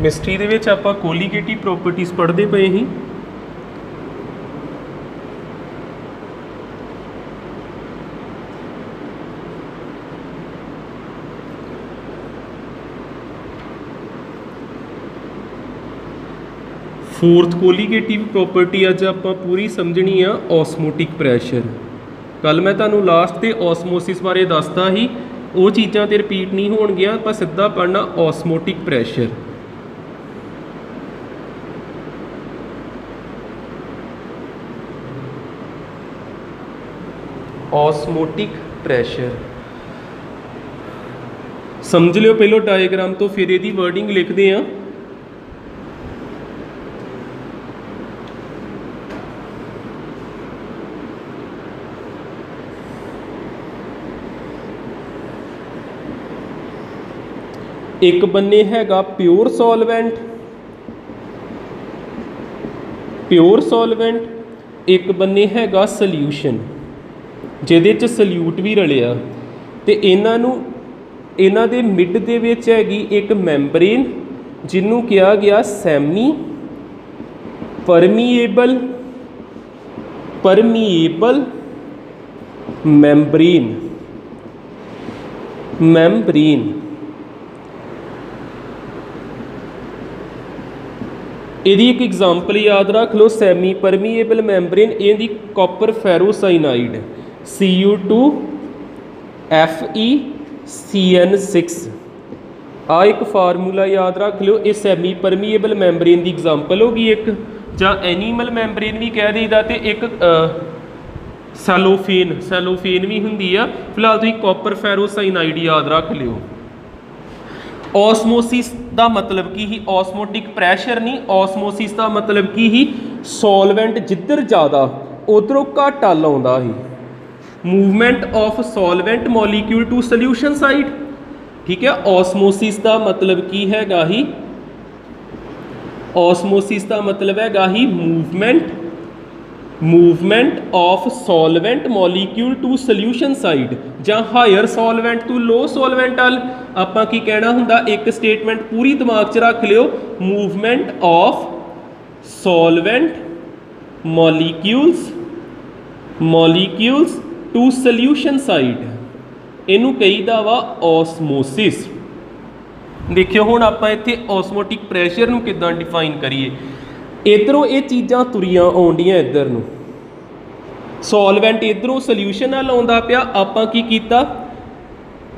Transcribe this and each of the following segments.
Chemistry ਦੇ ਵਿੱਚ ਆਪਾਂ ਕੋਲੀਗੇਟਿਵ ਪ੍ਰੋਪਰਟੀਜ਼ ਪੜ੍ਹਦੇ ਪਏ ਸੀ। फोर्थ कोलीगेटिव प्रॉपर्टी अज आप पूरी समझनी आ ऑस्मोटिक प्रैशर। कल मैं तुहानू लास्ट ते ऑस्मोसिस बारे दसदा ही, वो चीज़ां ते रिपीट नहीं होणगियां, आपां सीधा पढ़ना ऑस्मोटिक प्रैशर। ऑस्मोटिक प्रैशर समझ लियो पहलो डायग्राम तो फिर इहदी वर्डिंग लिखते हैं। एक बन्ने हैगा प्योर सॉल्वेंट, एक बन्ने हैगा सल्यूशन जिहदे च सल्यूट भी रलिया, ते इन्हां दे मिड दे विच हैगी एक मैंबरेन जिन्हों कहा गया सैमी परमीएबल मैंबरेन। यदि एक एग्जाम्पल याद रख लो, Sami permeable मैंबरेन, इहदी copper ferrocyanide Cu2FeCN6 आ एक फार्मूला याद रख लो। ये सैमी परमीएबल मैंबरेन की एग्जाम्पल होगी एक, जां एनीमल मैंबरेन भी कह दईदा, तो एक सैलोफेन भी हुंदी आ। फिलहाल तुसीं कॉपर फेरोसाइनाइड याद रख लियो। ऑस्मोसिस का मतलब की ही, ऑस्मोटिक प्रैशर नहीं, ऑस्मोसिस का मतलब की ही सॉल्वेंट जिधर ज़्यादा उधरों घट हल आउंदा ही। Movement of solvent molecule to solution side, ठीक है। ऑस्मोसिस का मतलब की हैगा ही, ऑस्मोसिस का मतलब हैगा ही movement of solvent molecule to solution side, जां higher solvent to low solvent हल। आपां की कहना हुंदा, एक स्टेटमेंट पूरी दिमाग च रख लियो, movement of solvent molecules to solution side, इनू कहीदा वा ऑस्मोसिस। देखियो हुण आपां इत्थे ऑस्मोटिक प्रैशर नू किदां डिफाइन करिए। इधरों ये चीज़ां तुरियां आउंदियां, इधर नू सॉल्वेंट इधरों सल्यूशन नाल आउंदा पिया। आपां की कीता,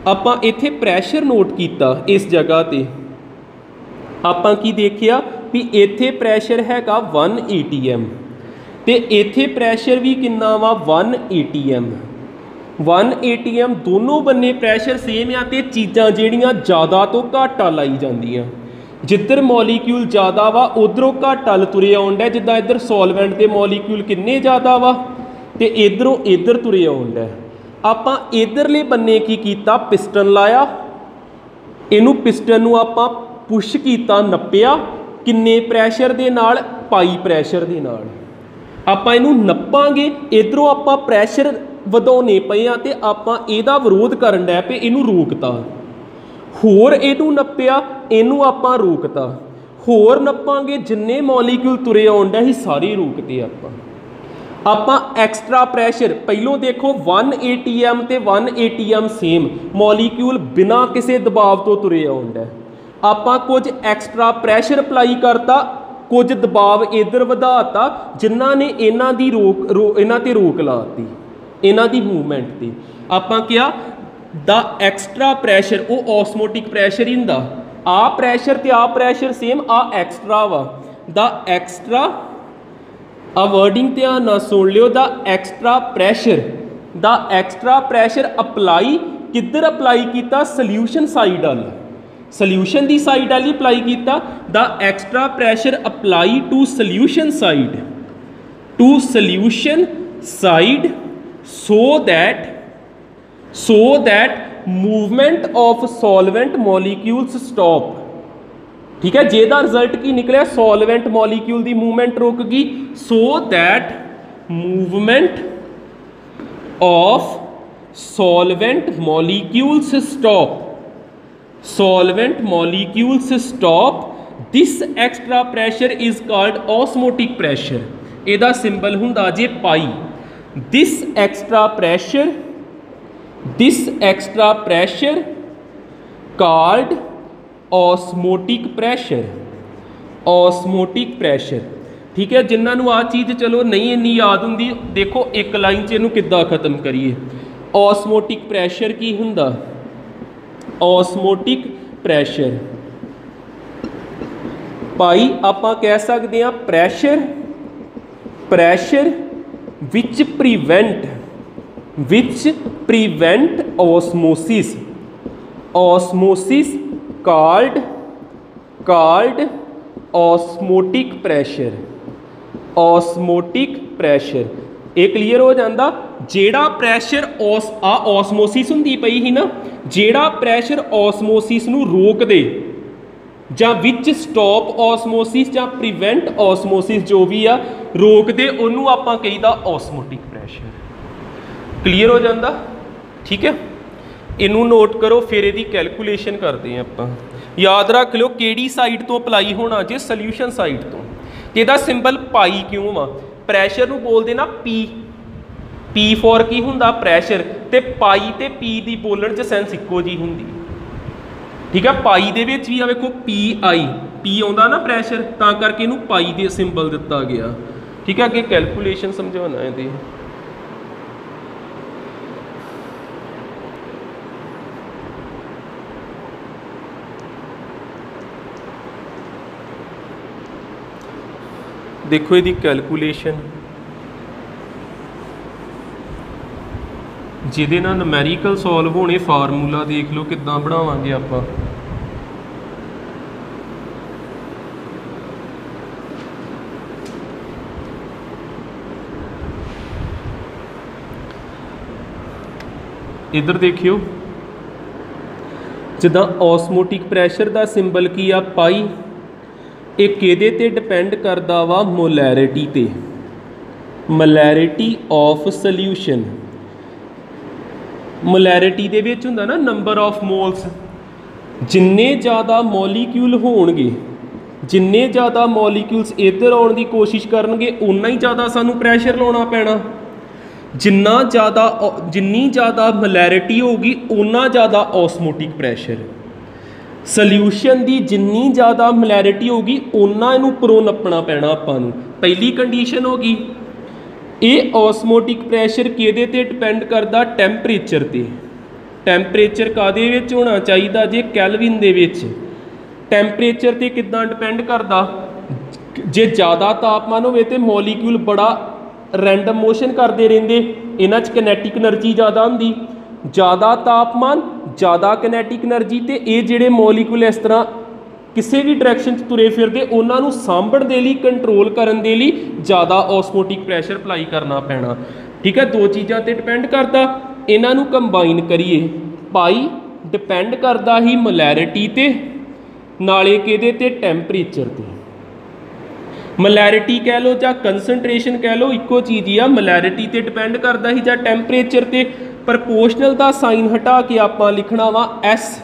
आपां इत्थे प्रैशर नोट कीता इस जगह ते। आपां की देखिया भी इत्थे प्रैशर हैगा 1 atm, ते इत्थे प्रैशर भी किन्ना वा 1 atm। 1 atm दोनों बन्ने प्रैशर सेम आ, ते चीज़ां जिहड़ियां ज़्यादा तो घट लाई जांदियां। जिधर मॉलीक्यूल ज़्यादा वा उधरों घट हल तुरे आउंदा, जिद्दां इधर सॉल्वेंट के मॉलीक्यूल किन्ने ज़्यादा वा, ते इधरों इधर तुरे आउंदा। आपां इधरले बन्ने की कीता, पिस्टन लाया, इनू पिस्टन नू आपां पुश कीता, नप्पिया किन्ने प्रैशर दे नाल, पाई प्रैशर दे नाल। आपां इनू नप्पांगे, इधरों आपां प्रैशर वधाउने पए आ, ते आपां इहदा विरोध करन लै पे, इनू रोकता। होर इनू नप्पिया, इनू आपां रोकता। होर नप्पांगे, जिन्ने मॉलीक्यूल तुरे आउंदा ही सारे रोकते आपां एक्सट्रा प्रैशर। पहलों देखो 1 atm ते 1 atm सेम, मॉलीक्यूल बिना किसी दबाव तो तुरे आउंदा। आपां कुछ एक्सट्रा प्रैशर अप्लाई करता, कुछ दबाव इधर वधाता, जिन्हां ने इन्हां दी इन्हां ते रोक लाती, इन्हां दी मूवमेंट ते। आपां क्या द एक्सट्रा प्रैशर, वो ऑस्मोटिक प्रैशर ही हुंदा। आ प्रैशर ते आ प्रैशर सेम, आ एक्सट्रा वा। द एक्सट्रा, आ वर्डिंग ध्यान नाल सुन लियो, द एक्सट्रा प्रैशर अप्लाई किधर अप्लाई किया, सल्यूशन साइड वाल, सल्यूशन की साइड वाली अप्लाई किया। The extra pressure apply to solution side so that movement of solvent molecules stop, ठीक है। जेदा रिजल्ट की निकलिया, सॉल्वेंट मॉलीक्यूल की मूवमेंट रुक गई, so that movement of solvent molecules stop, this extra pressure is called osmotic pressure, ਇਹਦਾ symbol ਹੁੰਦਾ ਜੇ pi. This extra pressure called osmotic pressure. ठीक है, जिन्होंने आ चीज़ चलो नहीं इन्नी याद होंगी, देखो एक लाइन च इनू किद्दां खत्म करिए। ऑस्मोटिक प्रैशर की हुंदा? ऑस्मोटिक प्रैशर भाई आपां कह सकते हैं pressure which prevent osmosis called osmotic pressure. ये क्लीयर हो जाता। जेड़ा प्रैशर ऑस्मोसिस हुंदी पई ही ना, जेड़ा प्रैशर ऑस्मोसिस नू रोक दे जां विच स्टॉप ऑस्मोसिस जां प्रिवेंट ऑस्मोसिस जो भी आ रोक दे, उन्होंने आपां कहीदा ऑस्मोटिक प्रैशर। क्लीयर हो जाता। ठीक है, इनू नोट करो, फिर इहदी कैलकुलेशन करते हैं आपां। याद रख लो किहड़ी साइड तो अप्लाई होना जे, सल्यूशन साइड तो। इहदा सिंबल पाई क्यों वा? प्रैशर नू बोलते ना पी फॉर की हुंदा प्रैशर, ते पाई ते पी दी बोलण च सेंस इक्को जी हुंदी। ठीक है, पाई दे विच भी आ वेखो पी आउंदा ना प्रैशर, तां करके इनू पाई दे सिंबल दिता गया। ठीक है, अगे कैलकुलेशन समझाना है। देखो यदि कैलकुलेशन जिहदे नाल नूमैरिकल सॉल्व होने, फार्मूला देख लो किद्दां बनावांगे आपां। इधर देखियो, जिद्दां ऑस्मोटिक प्रैशर का सिंबल की आ पाई, एक किहदे ते डिपेंड करता वा? मोलैरिटी ते, मोलैरिटी ऑफ सल्यूशन। मोलैरिटी दे विच हुंदा ना नंबर ऑफ मोल्स। जिन्ने ज़्यादा मॉलीक्यूल होणगे, जिन्ने ज़्यादा मॉलीक्यूल्स इधर आउण दी कोशिश करनगे, उन्ना ही ज़्यादा सानू प्रैशर लाउणा पैना। जिन्नी ज़्यादा मोलैरिटी होगी उन्ना ज़्यादा ऑस्मोटिक प्रैशर। सल्यूशन की जिन्नी ज़्यादा मोलैरिटी होगी उन्ना इनू उपरों नपना पैना आपां नू। पहली कंडीशन होगी। ये ऑस्मोटिक प्रैशर किहदे ते डिपेंड करता? टैंपरेचर ते। टैंपरेचर कादे विच होना चाहिए जे? कैलविन दे विच। टैंपरेचर ते किद्दां डिपेंड करता? जे ज़्यादा तापमान होवे ते मॉलीक्यूल बड़ा रैंडम मोशन करते रहंदे, इन्हां च किनैटिक एनर्जी ज़्यादा हुंदी। ज़्यादा तापमान ज़्यादा किनैटिक एनर्जी, तो ये जिहड़े मॉलीक्यूल इस तरह किसी भी डायरैक्शन तुरे फिरदे, उन्होंने सांभण दे लई, कंट्रोल करन दे लई ज़्यादा ऑस्मोटिक प्रैशर अप्लाई करना पैना। ठीक है, दो चीज़ों पर डिपेंड करता। इन्हों कंबाइन करिए, पाई डिपेंड करता ही मोलैरिटी ते, नाले किहदे ते? टैंपरेचर ते। मोलैरिटी कह लो या कंसनट्रेशन कह लो, इक्को चीज़ ही आ। मोलैरिटी ते डिपेंड करता ही या टैंपरेचर ते। प्रपोर्शनल का साइन हटा के आप लिखना वा एस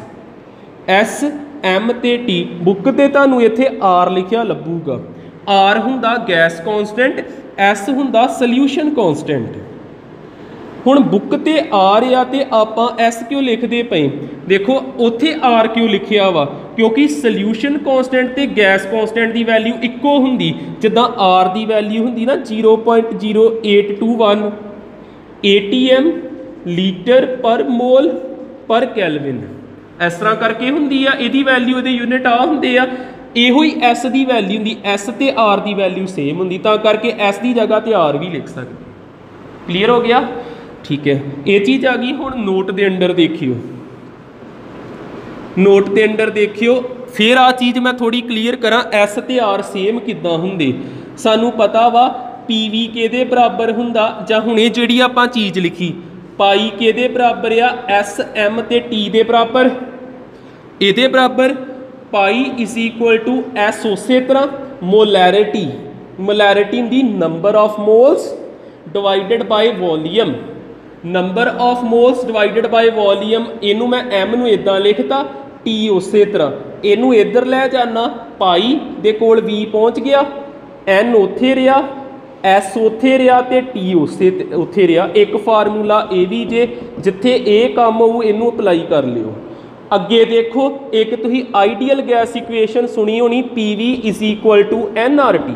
एम ते टी। बुक ते तुहानू इत्थे आर लिखिया लभूगा। आर हुंदा गैस कॉन्सटेंट, एस हुंदा सल्यूशन कॉन्सटेंट। हुण बुक ते आर आ ते आपां एस क्यों लिखते पे? देखो उत्थे आर क्यों लिखिया वा? क्योंकि सल्यूशन कॉन्सटेंट ते गैस कॉन्सटेंट की वैल्यू इक्को हुंदी। जिद्दां आर की वैल्यू हुंदी ना 0.0821 ATM लीटर पर मोल पर कैलविन, इस तरह करके हुंदी आ। इहदी वैल्यू इहदे यूनिट आ हुंदे आ। इहो ही एस की वैल्यू हुंदी, एस ते आर की वैल्यू सेम हुंदी, तां करके एस की जगह ते आर भी लिख सकते। क्लीयर हो गया? ठीक है, ये चीज़ आ गई। हुण नोट के अंडर देखियो, नोट के अंडर देखियो, फिर आ चीज़ मैं थोड़ी क्लीयर करा। एस ते आर सेम किद्दां हुंदे? सानू पता वा पी वी किहदे बराबर हुंदा, जां हुणे जिहड़ी आपां चीज़ लिखी पाई किहदे बराबर आ? एस एम ते टी दे बराबर। इहदे बराबर pi is equal to S. उस तरह मोलैरिटी, मोलैरिटी हुंदी number of moles divided by volume. Number of moles divided by volume, इनू मैं एम नू इदां लिखता, टी उस तरह इनू इधर लै जाना पाई दे कोल V पहुँच गया N उत्थे रहा S उत्थे रहा ते T उत्थे रहा। एक फार्मूला ये भी जे जिथे ये काम होऊ इनू अपलाई कर लियो। अगे देखो एक तुसी आइडियल गैस इक्वेशन सुनी होनी PV is equal to NRT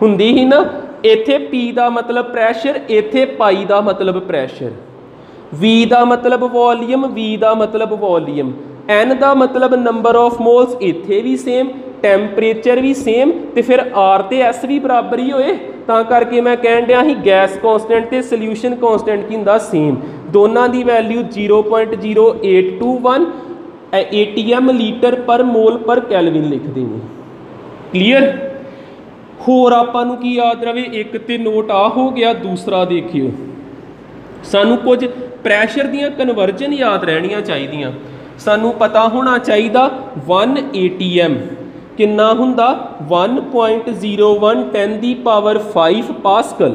हुंदी ही ना। इत्थे P का मतलब प्रैशर इत्थे पाई का मतलब प्रैशर V का मतलब वॉल्यूम V का मतलब वॉल्यूम N का मतलब नंबर ऑफ मोल्स इत्थे भी सेम टैंपरेचर भी सेम तो फिर R ते S भी बराबर ही होए तां करके मैं कह दिया ही गैस कॉन्सटेंट ते सोल्यूशन कॉन्सटेंट की हुंदा सेम। दोनों की वैल्यू 0.0821 ATM लीटर पर मोल पर कैलविन लिख देनी। क्लीयर। होर आपां नूं की याद रहे एक तो नोट आ हो गया। दूसरा देखियो सानू कुछ प्रैशर दियां कन्वर्जन याद रहनियां चाहिए। सानू पता होना चाहिए 1 ATM किन्ना हुंदा 1.01 10 the power 5 pascal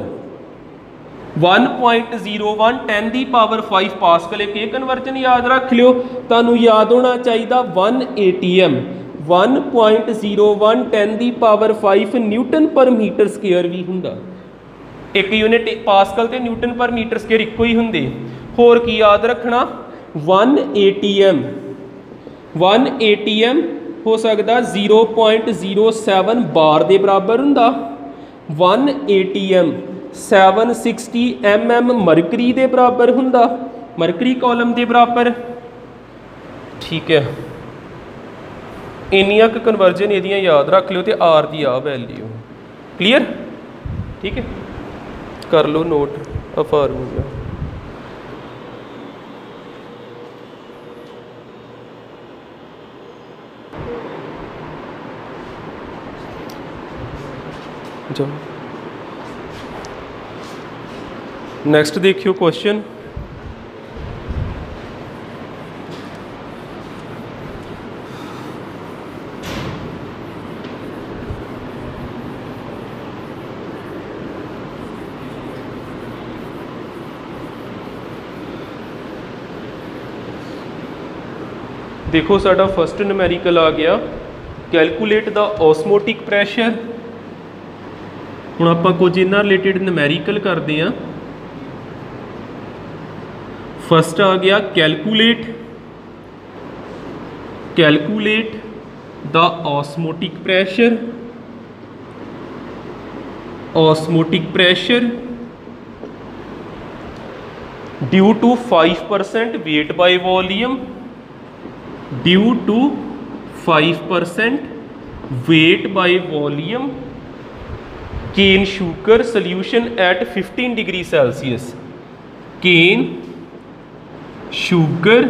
1.01 10 the power 5 pascal एक कन्वर्जन याद रख लियो। तुहानू याद होना चाहिए 1 ATM 1.01 10 दी पावर 5 न्यूटन पर मीटर स्केयर भी हुंदा। एक यूनिट पास्कल ते न्यूटन पर मीटर स्केयर इक्को ही हुंदे। होर की याद रखना 1 ATM हो सकता 0.07 बार के बराबर हुंदा। 1 ATM 760 mm मरकरी के बराबर हुंदा मरकरी कॉलम के बराबर। ठीक है इन्नियां क कन्वर्जन इहदियां याद रख लियो तो R की आ वैल्यू। क्लीयर। ठीक है कर लो नोट आ फार्मूला। जाओ नेक्स्ट देखियो क्वेश्चन। देखो साडा फर्स्ट न्यूमेरिकल आ गया कैलकुलेट द ऑस्मोटिक प्रैशर। हुण आपां कुछ इन्हां रिलेटेड न्यूमेरिकल करते हैं। फर्स्ट आ गया calculate the osmotic pressure due to 5% weight by volume due to 5% weight by volume cane sugar solution at 15 degree Celsius. Cane sugar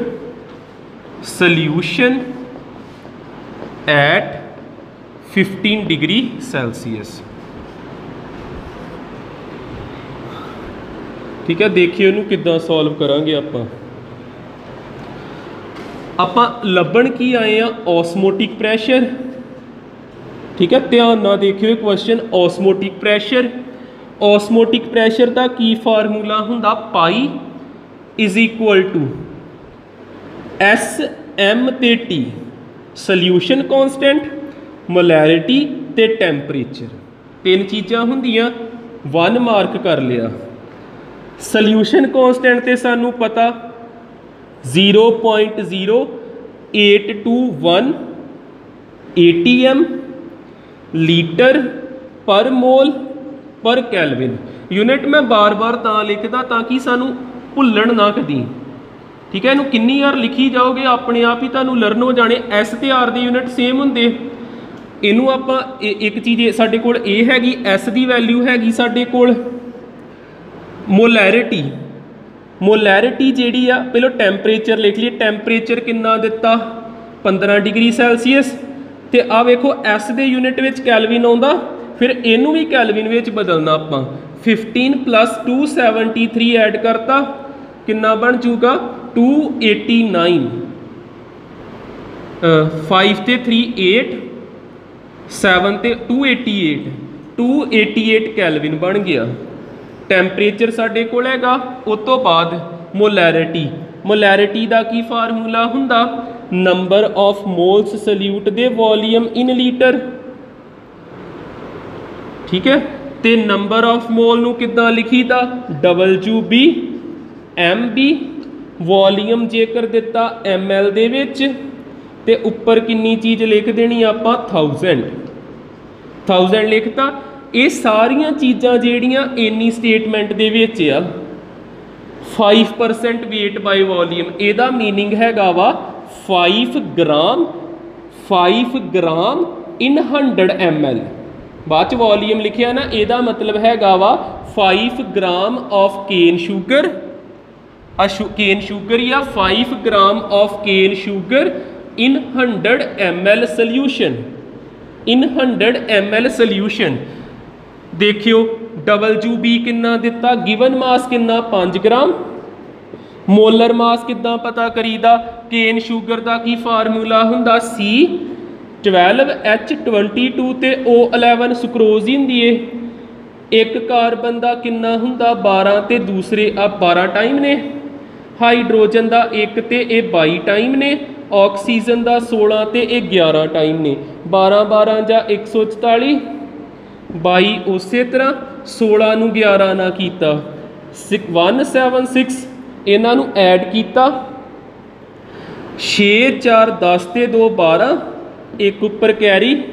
solution at 15 degree Celsius. ठीक है देखिए इनू किद्दां सॉल्व करांगे आपां लभण की आए हैं ऑस्मोटिक प्रैशर। ठीक है ध्यान ना देखियो क्वेश्चन ऑस्मोटिक प्रैशर का की फार्मूला हुंदा pi is equal to SM ते T सोल्यूशन कॉन्सटेंट मोलैरिटी ते टैंपरेचर। तीन चीज़ां हुंदियां 1 मार्क कर लिया। सोल्यूशन कॉन्सटेंट ते सानू पता 0.0821 ATM लीटर पर मोल पर कैलविन। यूनिट मैं बार बार लिखदा ताकि सानू भुल्लण ना कदी। ठीक है इनू किन्नी बार लिखी जाओगे अपने आप ही तुहानू लर्न हो जाने। S ते R दे यूनिट सेम हुंदे। इनू आपां एक चीज़ साडे कोल ए हैगी S दी वैल्यू हैगी साडे कोल मोलैरिटी जिहड़ी आ पहलो टैंपरेचर लिख लिए। टैंपरेचर किन्ना दिता 15 डिग्री सेल्सियस तो आ वेखो S दे यूनिट विच कैलविन आउंदा फिर इनू भी कैलविन विच बदलना आपां 15 + 273 ऐड करता किन्ना बन जूगा 289 5 ते 3 8 7 ते 288 कैलविन बन गया। टैंपरेचर साडे कोल हैगा उस तो बाद मोलैरिटी का की फार्मूला हुंदा नंबर ऑफ मोल्स सल्यूट दे वॉल्यूम इन लीटर, ठीक है। तो नंबर ऑफ मोल नूं किद्दां लिखीदा, WB MB, वॉल्यूम जेकर दिता ML दे विच, ते उपर किन्नी चीज़ लिख देनी आपां 1000 लिखता। ये सारियां चीज़ां जिहड़ियां इन्नी स्टेटमेंट दे विच आ 5% वेट बाय वॉल्यूम, इहदा मीनिंग हैगा वा 5 ग्राम इन 100 ml। बाद च वॉल्यूम लिखिया ना, इहदा मतलब हैगा वा 5 gram of cane sugar, cane sugar या 5 gram of cane sugar in 100 ml solution, in 100 ml solution. देखियो WB किन्ना दिता, गिवन मास किन्ना 5 ग्राम, मोलर मास किद्दां पता करीदा, केन शुगर का की फार्मूला हुंदा C12H22 ते O11 सुक्रोज ही हुंदी है। एक कार्बन का किन्ना हुंदा 12 ते दूसरे 12 टाइम ने, हाइड्रोजन का एक ते 22 टाइम ने, ऑक्सीजन का 16 ते 11 टाइम ने। 12 12 जा 144, 22 उस तरह, 16 नूं 11 ना कीता 176, इन्हां नूं ऐड कीता 6 4 10 ते 2 12, एक उपर कैरी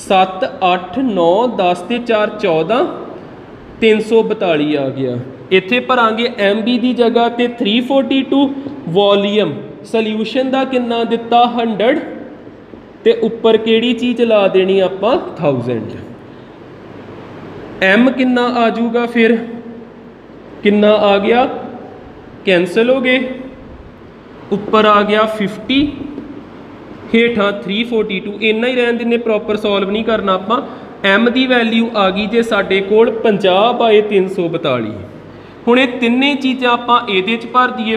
7 8 9 10 ते 4 14, 342 आ गया। इत्थे भरांगे MB की जगह ते 342, वॉल्यूम सोल्यूशन का किन्ना दिता 100, ते उपर केड़ी चीज़ ला देनी आपां 1000। M किन्ना आ जाऊगा, फिर किन्ना आ गया, कैंसल हो गए, उपर आ गया 50, हेठां 342, इन्ना ही रहन दिने, प्रॉपर सॉल्व नहीं करना आपां। M की वैल्यू आ गई जे साडे कोल 50/342। हुण ये तिन्ने चीज़ां आपां इहदे च भर दईए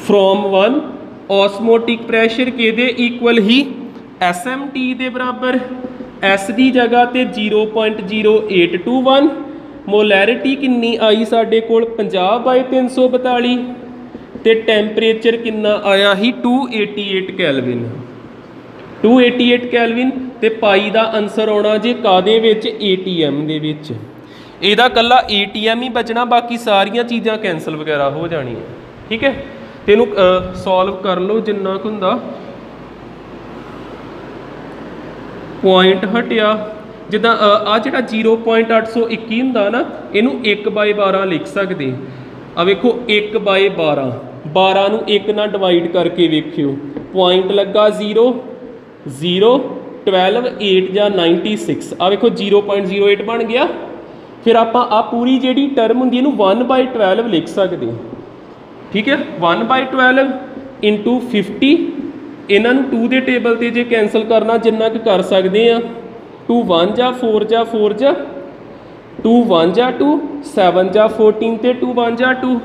फ्रॉम वन ऑस्मोटिक प्रैशर किहदे इक्वल ही SMT दे बराबर, S की जगह ते 0.0821, मोलैरिटी किन्नी आई साडे कोल 50/342, ते टैंपरेचर किन्ना आया ही 288 कैलविन, 288 कैलविन। ते पाई का आंसर आना जे कादे विच ATM दे विच, इहदा कल्ला ATM ही बचना, बाकी सारियां चीज़ां कैंसल वगैरह हो जानियां, ठीक है। ते इहनूं सॉल्व कर लो जिन्ना कुछ हुंदा, पॉइंट हटिया जिद्दां आ जिहड़ा 0.821 हुंदा ना, इहनूं 1/12 लिख सकते। आ वेखो 1/12, 12 नूं 1 नाल डिवाइड करके वेखियो, पॉइंट लगा 0 0 12 8 या 96, आ वेखो 0.08 बन गया। फिर आप पूरी जी टर्म होंगी इनू 1/12 लिख सकते, ठीक है। 1/12 इंटू 50, इन्हों 2 के टेबल से जे कैंसल करना जिन्ना कर सकते हैं, 2 1 जा 4 जा 4 जा 2 1 जा 2, 7 जा 14 ते 2 1 जा 2,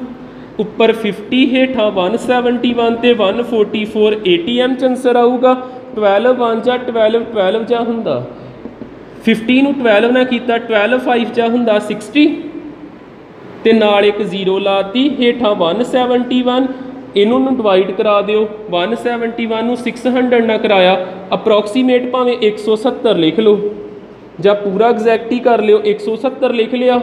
उपर 50 हेठा 171 ते 144 ATM च आंसर आऊगा। 12 1 जा 12 12 जा हुंदा, 50 नूं 12 ना कीता 12 5 जा हुंदा 60, ते नाल एक 0 लाती, हेठा 171, इनू डिवाइड करा दिओ, 171 नूं 600 ना कराया, अप्रोक्सीमेट भावें 170 लिख लो या पूरा एग्जैक्ट ही कर लियो, 170 लिख लिया,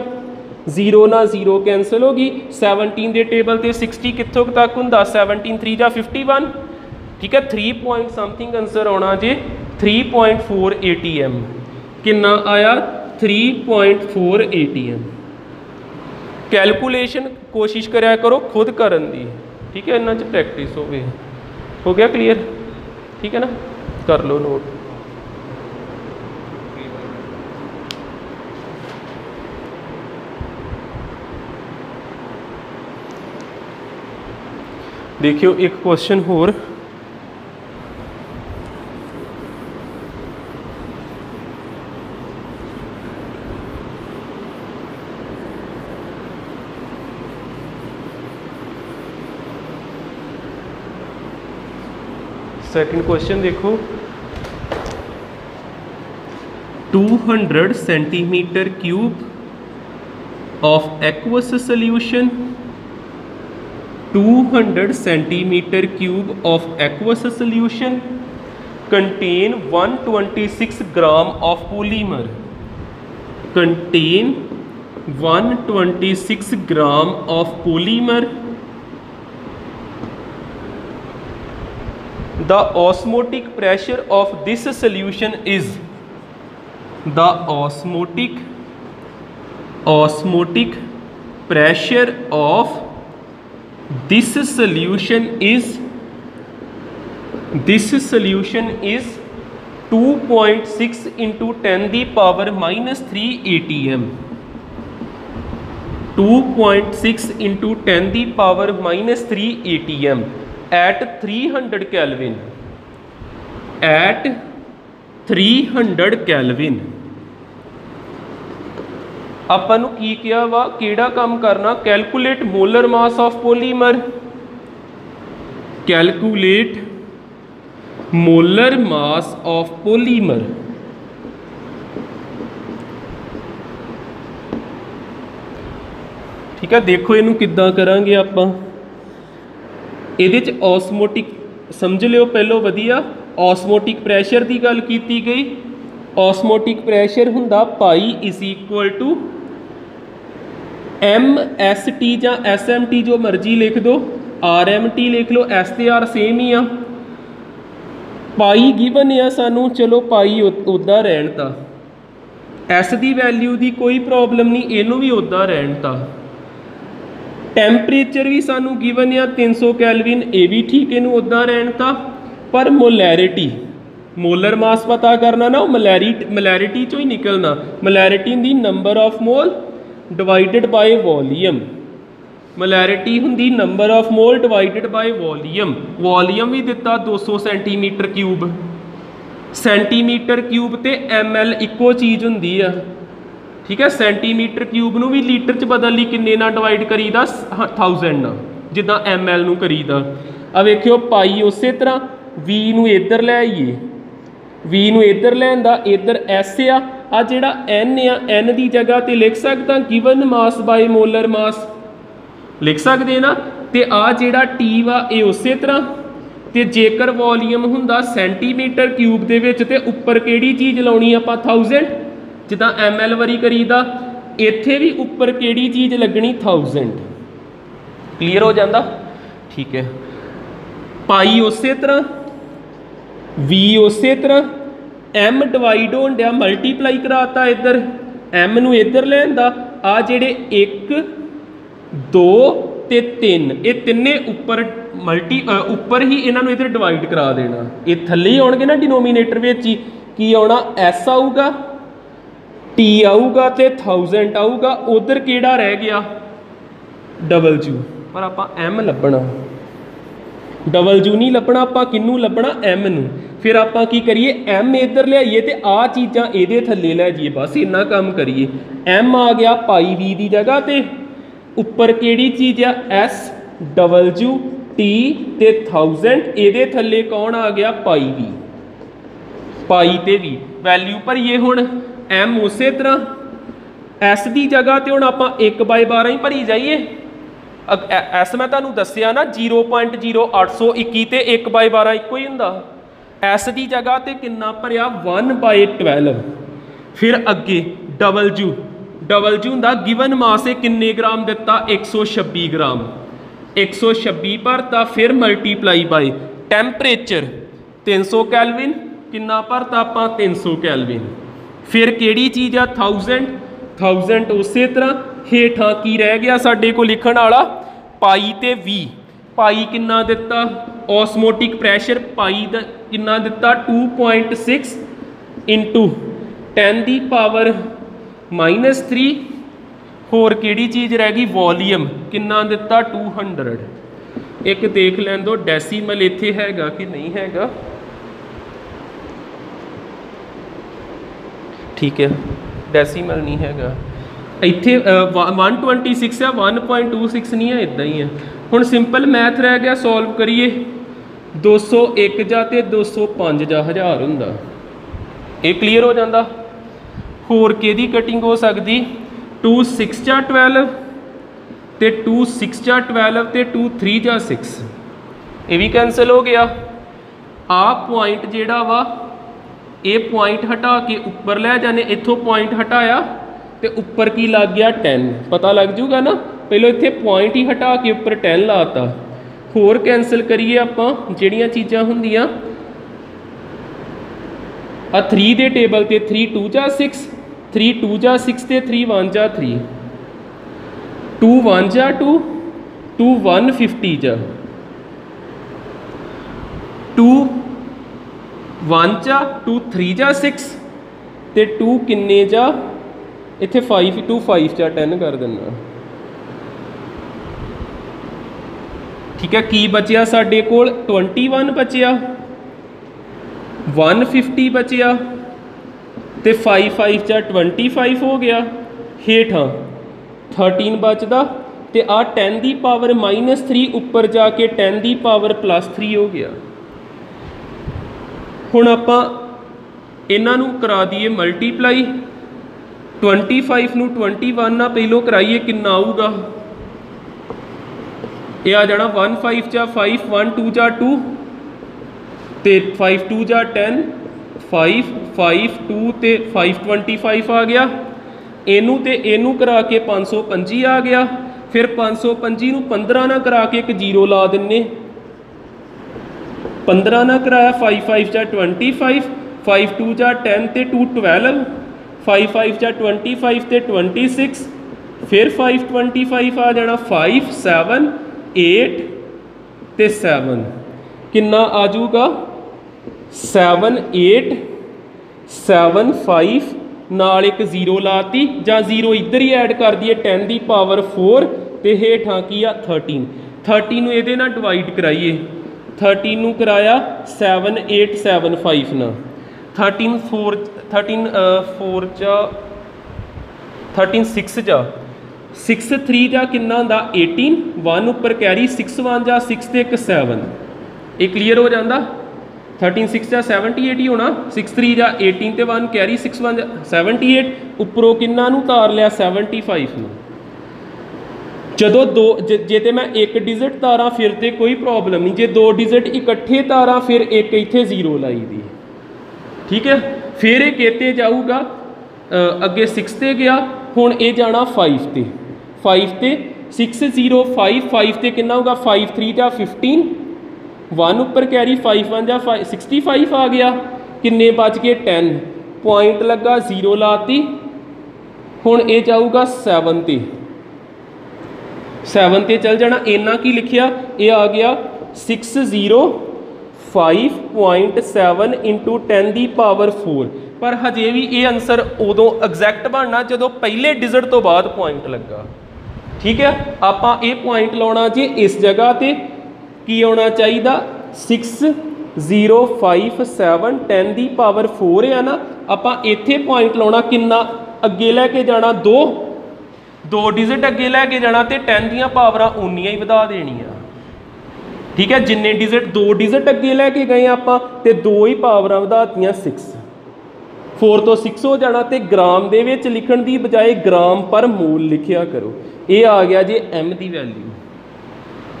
0 ना 0 कैंसल होगी। 17 के टेबल से 60 कितों तक हुंदा, 17 3 जा 51, ठीक है। 3 पॉइंट समथिंग आंसर आना जे 3.4 ATM, किन्ना आया 3.4 ATM। कैलकुलेशन कोशिश करा करो खुद करन दी, ठीक है, इन्हां च प्रैक्टिस हो गया क्लीयर, ठीक है ना, कर लो नोट। देखियो एक क्वेश्चन होर, सेकंड क्वेश्चन देखो, 200 centimetre cube of aqueous solution 200 centimeter cube of aqueous solution contain 126 gram of polymer. Contain 126 gram of polymer. The osmotic pressure of this solution is the osmotic pressure of this solution is 2.6 into 10 the power minus 3 atm. 2.6 into 10 the power minus 3 atm at 300 Kelvin. At 300 Kelvin. ਆਪਾਂ ਨੂੰ ਕੀ ਕਿਹਾ ਵਾ, ਕਿਹੜਾ ਕੰਮ ਕਰਨਾ? Calculate molar mass of polymer. Calculate molar mass of polymer. ਠੀਕ ਹੈ, ਦੇਖੋ ਇਹਨੂੰ ਕਿੱਦਾਂ ਕਰਾਂਗੇ ਆਪਾਂ. ਇਹਦੇ 'ਚ ਔਸਮੋਟਿਕ ਸਮਝ ਲਿਓ ਪਹਿਲੋਂ ਵਧੀਆ. ਔਸਮੋਟਿਕ ਪ੍ਰੈਸ਼ਰ ਦੀ ਗੱਲ ਕੀਤੀ ਗਈ. ਔਸਮੋਟਿਕ ਪ੍ਰੈਸ਼ਰ ਹੁੰਦਾ ਪਾਈ ਇਜ਼ ਇਕੁਅਲ ਟੂ MST ਜਾਂ SMT ਜੋ ਮਰਜ਼ੀ ਲਿਖ ਦਿਓ, RMT ਲਿਖ ਲਓ, S ਤੇ R ਸੇਮ ਹੀ ਆ. ਪਾਈ ਗਿਵਨ ਆ ਸਾਨੂੰ, ਚਲੋ ਪਾਈ ਉੱਦਾਂ ਰਹਿਣ ਤਾ. S ਦੀ ਵੈਲਿਊ ਦੀ ਕੋਈ ਪ੍ਰੋਬਲਮ ਨਹੀਂ, ਇਹਨੂੰ ਵੀ ਉੱਦਾਂ ਰਹਿਣ ਤਾ. ਟੈਂਪਰੇਚਰ ਵੀ ਸਾਨੂੰ ਗਿਵਨ ਆ 300 ਕੈਲਵਿਨ, ਇਹ ਵੀ ਠੀਕ, ਇਹਨੂੰ ਉੱਦਾਂ ਰਹਿਣ ਤਾ. ਪਰ ਮੋਲੈਰਿਟੀ, ਮੋਲਰ ਮਾਸ ਪਤਾ ਕਰਨਾ ਨਾ, ਉਹ ਮਲੈਰਿਟੀ ਚੋਂ ਹੀ ਨਿਕਲਣਾ. ਮਲੈਰਿਟੀ ਹੁੰਦੀ number of mole divided by volume. Molarity ਹੁੰਦੀ number of mole divided by volume. Volume ਵੀ ਦਿੱਤਾ 200 ਸੈਂਟੀਮੀਟਰ ਕਿਊਬ. ਸੈਂਟੀਮੀਟਰ ਕਿਊਬ ਤੇ ml ਇੱਕੋ ਚੀਜ਼ ਹੁੰਦੀ ਆ. ਠੀਕ ਹੈ, ਸੈਂਟੀਮੀਟਰ ਕਿਊਬ ਨੂੰ ਵੀ ਲੀਟਰ 'ਚ ਬਦਲ ਲਈ ਕਿੰਨੇ ਨਾਲ ਡਿਵਾਈਡ ਕਰੀਦਾ? 1000 ਨਾਲ, ਜਿੱਦਾਂ ml ਨੂੰ ਕਰੀਦਾ. ਆ ਵੇਖਿਓ ਪਾਈ ਉਸੇ ਤਰ੍ਹਾਂ. V ਨੂੰ ਇੱਧਰ ਲੈ ਆਈਏ, V ਨੂੰ ਇੱਧਰ ਲੈਣ ਦਾ, ਇੱਧਰ S ਆ. ਆ ਜਿਹੜਾ N ਆ, N ਦੀ ਜਗ੍ਹਾ ਤੇ ਲਿਖ ਸਕਦਾ ਗਿਵਨ ਮਾਸ ਬਾਈ ਮੋਲਰ ਮਾਸ, ਲਿਖ ਸਕਦੇ ਨਾ. ਤੇ ਆ ਜਿਹੜਾ T ਵਾ ਇਹ ਉਸੇ ਤਰ੍ਹਾਂ. ਤੇ ਜੇਕਰ ਵੋਲੀਅਮ ਹੁੰਦਾ ਸੈਂਟੀਮੀਟਰ ਕਿਊਬ ਦੇ ਵਿੱਚ, ਤੇ ਉੱਪਰ ਕਿਹੜੀ ਚੀਜ਼ ਲਾਉਣੀ ਆਪਾਂ? 1000, ਜਿੱਦਾਂ ml ਵਾਰੀ ਕਰੀਦਾ. ਇੱਥੇ ਵੀ ਉੱਪਰ ਕਿਹੜੀ ਚੀਜ਼ ਲੱਗਣੀ? 1000. ਕਲੀਅਰ ਹੋ ਜਾਂਦਾ? ਠੀਕ ਹੈ. ਪਾਈ ਉਸੇ ਤਰ੍ਹਾਂ, V ਉਸੇ ਤਰ੍ਹਾਂ. M ਡਿਵਾਈਡ ਹੋਣ ਡਿਆ, ਮਲਟੀਪਲਾਈ ਕਰਾਤਾ ਇੱਧਰ. M ਨੂੰ ਇੱਧਰ ਲੈਣ ਦਾ. ਆ ਜਿਹੜੇ 1 2 ਤੇ 3, ਇਹ ਤਿੰਨੇ ਉੱਪਰ ਉੱਪਰ ਹੀ ਇਹਨਾਂ ਨੂੰ ਇੱਧਰ ਡਿਵਾਈਡ ਕਰਾ ਦੇਣਾ. ਇਹ ਥੱਲੇ ਹੀ ਆਉਣਗੇ ਨਾ ਡਿਨੋਮੀਨੇਟਰ ਵਿੱਚ ਹੀ. ਕੀ ਆਉਣਾ? S ਆਊਗਾ, T ਆਊਗਾ ਤੇ 1000 ਆਊਗਾ. ਉਧਰ ਕਿਹੜਾ ਰਹਿ ਗਿਆ? W. ਪਰ ਆਪਾਂ M ਲੱਭਣਾ, W ਨਹੀਂ ਲੱਭਣਾ. ਆਪਾਂ ਕਿਹਨੂੰ ਲੱਭਣਾ? M ਨੂੰ. ਫਿਰ ਆਪਾਂ ਕੀ ਕਰੀਏ? M ਇੱਧਰ ਲਿਆਈਏ ਤੇ ਆਹ ਚੀਜ਼ਾਂ ਇਹਦੇ ਥੱਲੇ ਲੈ ਜਾਈਏ. ਬਸ ਇੰਨਾ ਕੰਮ ਕਰੀਏ. M ਆ ਗਿਆ ਪਾਈ V ਦੀ ਜਗ੍ਹਾ ਤੇ. ਉੱਪਰ ਕਿਹੜੀ ਚੀਜ਼ ਆ? S, W, T ਤੇ 1000. ਇਹਦੇ ਥੱਲੇ ਕੌਣ ਆ ਗਿਆ? ਪਾਈ V. ਪਾਈ ਤੇ V ਵੈਲਿਊ ਭਰੀਏ. ਹੁਣ M ਉਸੇ ਤਰ੍ਹਾਂ. S ਦੀ ਜਗ੍ਹਾ ਤੇ ਹੁਣ ਆਪਾਂ 1/12 ਹੀ ਭਰੀ ਜਾਈਏ. S ਮੈਂ ਤੁਹਾਨੂੰ ਦੱਸਿਆ ਨਾ 0.0821 ਤੇ 1/12 ਇੱਕੋ ਹੀ ਹੁੰਦਾ. S ਦੀ ਜਗ੍ਹਾ ਤੇ ਕਿੰਨਾ ਭਰਿਆ? 1/12. ਫਿਰ ਅੱਗੇ W ਹੁੰਦਾ ਗਿਵਨ ਮਾਸ. ਇਹ ਕਿੰਨੇ ਗ੍ਰਾਮ ਦਿੱਤਾ? 126 ਗ੍ਰਾਮ. 126 ਭਰਤਾ. ਫਿਰ ਮਲਟੀਪਲਾਈ ਬਾਈ ਟੈਂਪਰੇਚਰ 300 ਕੈਲਵਿਨ. ਕਿੰਨਾ ਭਰਤਾ ਆਪਾਂ? 300 ਕੈਲਵਿਨ. ਫਿਰ ਕਿਹੜੀ ਚੀਜ਼ ਆ? 1000 ਉਸੇ ਤਰ੍ਹਾਂ. ਹੇਠਾਂ ਕੀ ਰਹਿ ਗਿਆ ਸਾਡੇ ਕੋਲ ਲਿਖਣ ਵਾਲਾ? ਪਾਈ ਤੇ V. ਪਾਈ ਕਿੰਨਾ ਦਿੱਤਾ? ਔਸਮੋਟਿਕ ਪ੍ਰੈਸ਼ਰ ਪਾਈ ਦਾ ਕਿੰਨਾ ਦਿੱਤਾ? 2.6 ਇੰਟੂ 10 ਦੀ ਪਾਵਰ ਮਾਈਨਸ 3. ਹੋਰ ਕਿਹੜੀ ਚੀਜ਼ ਰਹਿ ਗਈ? ਵੋਲੀਅਮ ਕਿੰਨਾ ਦਿੱਤਾ? 200. ਇੱਕ ਦੇਖ ਲੈਣ ਦਿਓ ਡੈਸੀਮਲ ਇੱਥੇ ਹੈਗਾ ਕਿ ਨਹੀਂ ਹੈਗਾ. ਠੀਕ ਹੈ, ਡੈਸੀਮਲ ਨਹੀਂ ਹੈਗਾ ਇੱਥੇ. 126 ਆ, 1.26 ਨਹੀਂ ਹੈ, ਇੱਦਾਂ ਹੀ ਹੈ. ਹੁਣ ਸਿੰਪਲ ਮੈਥ ਰਹਿ ਗਿਆ, ਸੋਲਵ ਕਰੀਏ. 201 ਜਾਂ ਤੇ 205 ਜਾਂ 1000 ਹੁੰਦਾ. ਇਹ ਕਲੀਅਰ ਹੋ ਜਾਂਦਾ. ਹੋਰ ਕਿਹਦੀ ਕਟਿੰਗ ਹੋ ਸਕਦੀ? 2 6 ਜਾਂ 12, तो 2 6 जा 12 तो 2 3 जा 6, ये भी कैंसल हो गया। आ पॉइंट जिहड़ा वा ये पॉइंट हटा के उपर लै जाने, इत्थों पॉइंट हटाया तो उपर की लग गया 10, पता लग जूगा ना। पहले इत्थे पॉइंट ही हटा के उपर 10 लाता। होर कैंसल करिए आपां जिहड़ियां चीज़ां हुंदियां, आ 3 दे टेबल ते 3 2 जा 6, 3 2 जा 6 ते 3 1 जा 3, 2 1 जा 2, 2 1 50 जा, 2 1 जा 2 3 जा 6 ते 2 किन्ने जा, इत्थे 5 2 5 जा 10 कर देना। ठीक है, की बचिया साडे कोल 21 बचिया, 150 बचिया तो 5 5 जा 25 हो गया। हेठां 13 बचदा तो आ 10 की पावर -3 उपर जाके 10 की पावर +3 हो गया। हुण आपां इन्हां नूं करा दईए मल्टीप्लाई, 25 नूं 21 ना पहलों कराइए कितना आऊगा, यह आ जाना 1 5 जा 5, 1 2 जा 2 तो 5 2 जा 10, 5 5 2 तो 5 25 आ गया। इनू तो इनू करा के 525 आ गया। फिर 525 नूं 15 ना करा के एक 0 ला देने, 15 ना कराया 5 5 जा 25, 5 2 जा 10 तो 2 12, 5 5 जा 25 तो 26, फिर 5 25 आ जाना 5 7 8 तो 7, कितना आ जाऊगा 7 8 7 5 नाल एक 0 लाती, जां 0 इधर ही ऐड कर दिए 10 की पावर 4 तो हेठां की आ 13, 13 नूं इहदे नाल डिवाइड कराइए, 13 नूं कराया 7 8 7 5 ना, 13 4 जा 13 6 जा 6 3 जा कितना हुंदा 18, 1 उपर कैरी 6 1 जा 6 तो एक 7, ये क्लीयर हो जाता। 13 6 जा 78 ही होना, 6 3 जा 18 तो 1 कैरी 6 1 जा 78, उपरों किन्ना नूं तार लिया 75 नूं। जदों दो जे तो मैं एक डिजिट तारा फिर तो कोई प्रॉब्लम नहीं, जे 2 डिजिट इकट्ठे तारा फिर एक इत्थे 0 लाई दी। ठीक है, फिर एक इत्ते जाऊगा अगे 6 ते गया, हुण ये जाना 5 ते, 5 ते 6 0 5 5 ते कितना होगा 5 3 जा 15, 1 उपर कैरी 5 1 जा 65 आ गया, किन्ने बच गए 10, पॉइंट लगा 0 लाती। हुण ये जाऊगा 7 ते, 7 ते चल जाना, इन्ना की लिखिया ये आ गया 605.7 इंटू 10 की पावर 4, पर हजे भी ये आंसर उदों एग्जैक्ट बनना जो पहले डिजिट तो बाद पॉइंट लगा। ठीक है, आपां ये पॉइंट लाना जी इस जगह ते की आना चाहिए 6057 10 की पावर 4 है ना, आपां इत्थे पॉइंट लाना किन्ना अगे लैके जाना 2 डिजिट अगे लैके जाना तो 10 दियां पावरां उन्नियां ही वधा देनियां। ठीक है, जिन्ने डिजिट 2 डिजिट अगे लैके गए आपां ते 2 ही पावरां वधातियां 6, 4 तो 6 हो जाना, तो ग्राम दे विच लिखण दी बजाय ग्राम पर मोल लिखिया करो। ये आ गया जी M की वैल्यू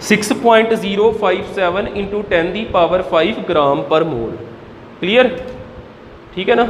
6.057 इंटू 10 की पावर 5 ग्राम पर मोल। क्लीयर? ठीक है ना।